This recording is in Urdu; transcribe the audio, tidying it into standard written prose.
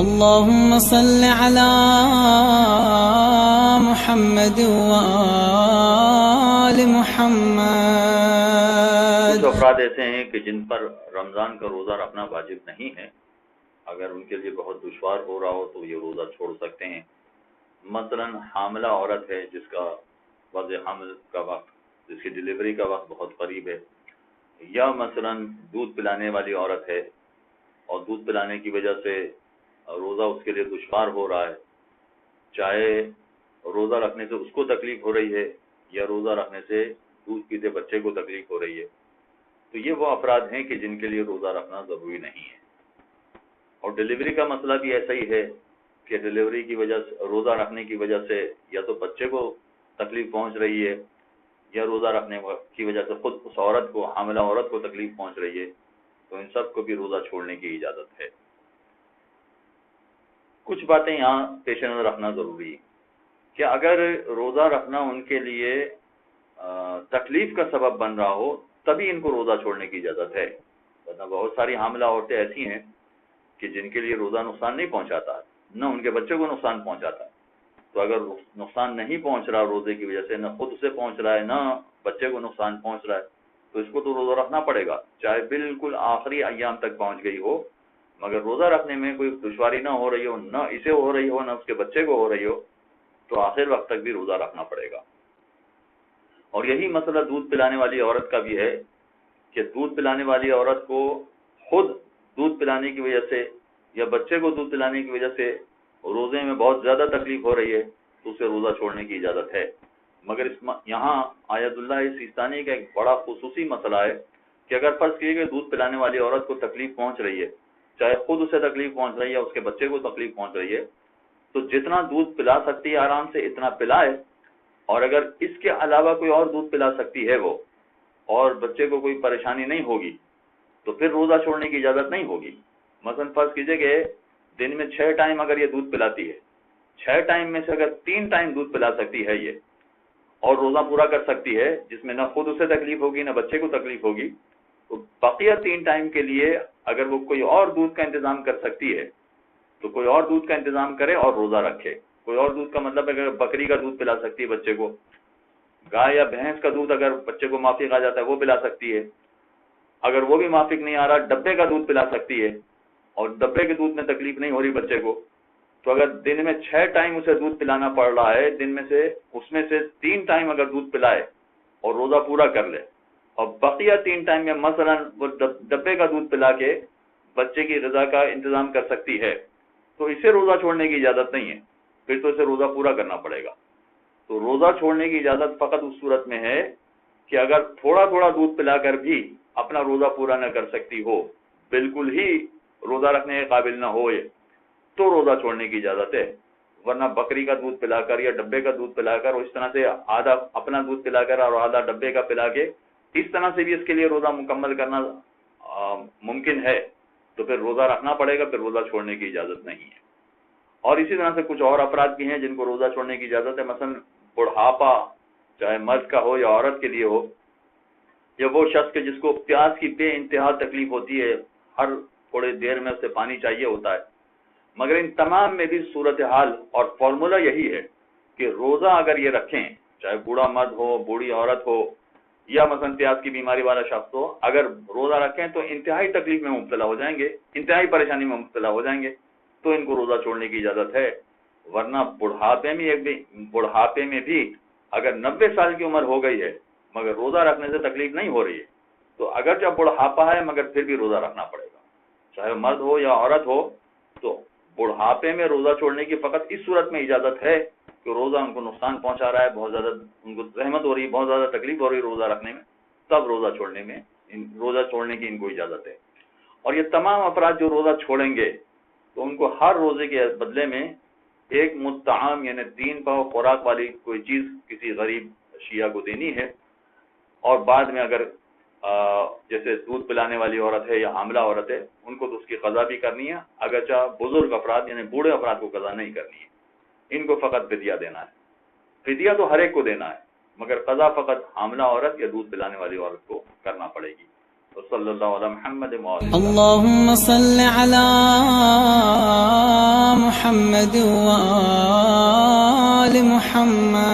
اللهم صل على محمد وآل محمد۔ کچھ افراد ایسے ہیں کہ جن پر رمضان کا روزہ رکھنا واجب نہیں ہے، اگر ان کے لیے بہت دشوار ہو رہا ہو تو یہ روزہ چھوڑ سکتے ہیں۔ مثلا حاملہ عورت ہے جس کا وضع حمل کا وقت، جس کی ڈلیوری کا وقت بہت قریب ہے، یا مثلا دودھ پلانے والی عورت ہے اور دودھ پلانے کی وجہ سے روزہ اس کے لیے دشوار ہو رہا ہے، چاہے روزہ رکھنے سے اس کو تکلیف ہو رہی ہے یا روزہ رکھنے سے دودھ پیتے بچے کو تکلیف ہو رہی ہے، تو یہ وہ افراد ہیں کہ جن کے لیے روزہ رکھنا ضروری نہیں ہے۔ اور ڈلیوری کا مسئلہ بھی ایسا ہی ہے کہ ڈلیوری کی وجہ سے، روزہ رکھنے کی وجہ سے یا تو بچے کو تکلیف پہنچ رہی ہے یا روزہ رکھنے کی وجہ سے خود اس عورت کو، حاملہ عورت کو تکلیف پہنچ رہی ہے، تو ان سب کو بھی روزہ چھوڑنے کی اجازت ہے۔ کچھ باتیں یہاں پیش نظر رکھنا ضروری ہے کہ اگر روزہ رکھنا ان کے لیے تکلیف کا سبب بن رہا ہو تبھی ان کو روزہ چھوڑنے کی اجازت ہے، ورنہ بہت ساری حاملہ عورتیں ایسی ہیں کہ جن کے لیے روزہ نقصان نہیں پہنچاتا، نہ ان کے بچے کو نقصان پہنچاتا، تو اگر نقصان نہیں پہنچ رہا روزے کی وجہ سے، نہ خود اسے پہنچ رہا ہے نہ بچے کو نقصان پہنچ رہا ہے، تو اس کو تو روزہ رکھنا پڑے گا، چاہے بالکل آخری ایام تک پہنچ گئی ہو، مگر روزہ رکھنے میں کوئی دشواری نہ ہو رہی ہو، نہ اسے ہو رہی ہو نہ اس کے بچے کو ہو رہی ہو، تو آخر وقت تک بھی روزہ رکھنا پڑے گا۔ اور یہی مسئلہ دودھ پلانے والی عورت کا بھی ہے کہ دودھ پلانے والی عورت کو خود دودھ پلانے کی وجہ سے یا بچے کو دودھ پلانے کی وجہ سے روزے میں بہت زیادہ تکلیف ہو رہی ہے تو اسے روزہ چھوڑنے کی اجازت ہے، مگر یہاں آیت اللہ سیستانی کا ایک بڑا خصوصی مسئلہ ہے کہ اگر فرض کیے کہ دودھ پلانے والی عورت کو تکلیف پہنچ رہی ہے، چاہے خود اسے تکلیف پہنچ رہی ہے یا اس کے بچے کو تکلیف پہنچ رہی ہے، تو جتنا دودھ پلا سکتی ہے آرام سے اتنا پلائے، اور اگر اس کے علاوہ کوئی اور دودھ پلا سکتی ہے وہ اور بچے کو کوئی پریشانی نہیں ہوگی تو پھر روزہ چھوڑنے کی اجازت نہیں ہوگی۔ مثلا فرض کیجئے کہ دن میں 6 ٹائم اگر یہ دودھ پلاتی ہے، 6 ٹائم میں سے اگر 3 ٹائم دودھ پلا سکتی ہے یہ اور روزہ پورا کر سکتی ہے جس میں نہ خود اسے تکلیف ہوگی نہ بچے کو تکلیف ہوگی، تو بقیہ 3 ٹائم کے لیے اگر وہ کوئی اور دودھ کا انتظام کر سکتی ہے تو کوئی اور دودھ کا انتظام کرے اور روزہ رکھے۔ کوئی اور دودھ کا مطلب اگر بکری کا دودھ پلا سکتی ہے بچے کو، گائے یا بھینس کا دودھ اگر بچے کو مافک آ جاتا ہے وہ پلا سکتی ہے، اگر وہ بھی مافک نہیں آ رہا ڈبے کا دودھ پلا سکتی ہے اور ڈبے کے دودھ میں تکلیف نہیں ہو رہی بچے کو، تو اگر دن میں 6 ٹائم اسے دودھ پلانا پڑ رہا ہے، دن میں سے اس میں سے 3 ٹائم اگر دودھ پلائے اور روزہ پورا کر لے اور بقیہ 3 ٹائم میں مثلا وہ ڈبے کا دودھ پلا کے بچے کی غذا کا انتظام کر سکتی ہے، تو اسے روزہ چھوڑنے کی اجازت نہیں ہے، پھر تو اسے روزہ پورا کرنا پڑے گا۔ تو روزہ چھوڑنے کی اجازت فقط اس صورت میں ہے کہ اگر تھوڑا تھوڑا دودھ پلا کر بھی اپنا روزہ پورا نہ کر سکتی ہو، بالکل ہی روزہ رکھنے کے قابل نہ ہو تو روزہ چھوڑنے کی اجازت ہے، ورنہ بکری کا دودھ پلا کر یا ڈبے کا دودھ پلا کر اور اس طرح سے آدھا اپنا دودھ پلا کر اور آدھا ڈبے کا پلا کے اس طرح سے بھی اس کے لیے روزہ مکمل کرنا ممکن ہے، تو پھر روزہ رکھنا پڑے گا، پھر روزہ چھوڑنے کی اجازت نہیں ہے۔ اور اسی طرح سے کچھ اور افراد بھی ہیں جن کو روزہ چھوڑنے کی اجازت ہے، مثلا بڑھاپا چاہے مرد کا ہو یا عورت کے لیے ہو، یا وہ شخص کے جس کو پیاس کی بے انتہا تکلیف ہوتی ہے، ہر تھوڑے دیر میں اسے پانی چاہیے ہوتا ہے، مگر ان تمام میں بھی صورتحال اور فارمولہ یہی ہے کہ روزہ اگر یہ رکھیں، چاہے بوڑھا مرد ہو، بوڑھی عورت ہو، یا مثلا پیاس کی بیماری والا شخص ہو، اگر روزہ رکھیں تو انتہائی تکلیف میں مبتلا ہو جائیں گے، انتہائی پریشانی میں مبتلا ہو جائیں گے، تو ان کو روزہ چھوڑنے کی اجازت ہے، ورنہ بڑھاپے میں بھی اگر 90 سال کی عمر ہو گئی ہے مگر روزہ رکھنے سے تکلیف نہیں ہو رہی ہے تو اگر جب بڑھاپا ہے مگر پھر بھی روزہ رکھنا پڑے گا، چاہے مرد ہو یا عورت ہو۔ تو بڑھاپے میں روزہ چھوڑنے کی فقط اس صورت میں اجازت ہے کہ روزہ ان کو نقصان پہنچا رہا ہے، بہت زیادہ ان کو زحمت ہو رہی ہے، بہت زیادہ تکلیف ہو رہی ہے روزہ رکھنے میں، تب روزہ چھوڑنے کی ان کو اجازت ہے۔ اور یہ تمام افراد جو روزہ چھوڑیں گے تو ان کو ہر روزے کے بدلے میں ایک مطعم یعنی 3 پاؤ خوراک والی کوئی چیز کسی غریب شیعہ کو دینی ہے، اور بعد میں اگر جیسے دودھ پلانے والی عورت ہے یا حاملہ عورت ہے ان کو تو اس کی قضا بھی کرنی ہے، اگرچہ بزرگ افراد یعنی بوڑھے افراد کو قضا نہیں کرنی ہے، ان کو فقط فدیہ دینا ہے۔ فدیہ تو ہر ایک کو دینا ہے مگر قضا فقط حاملہ عورت یا دودھ پلانے والی عورت کو کرنا پڑے گی۔ صلی اللہ علیہ محمد۔ اللهم صل على محمد وآل محمد.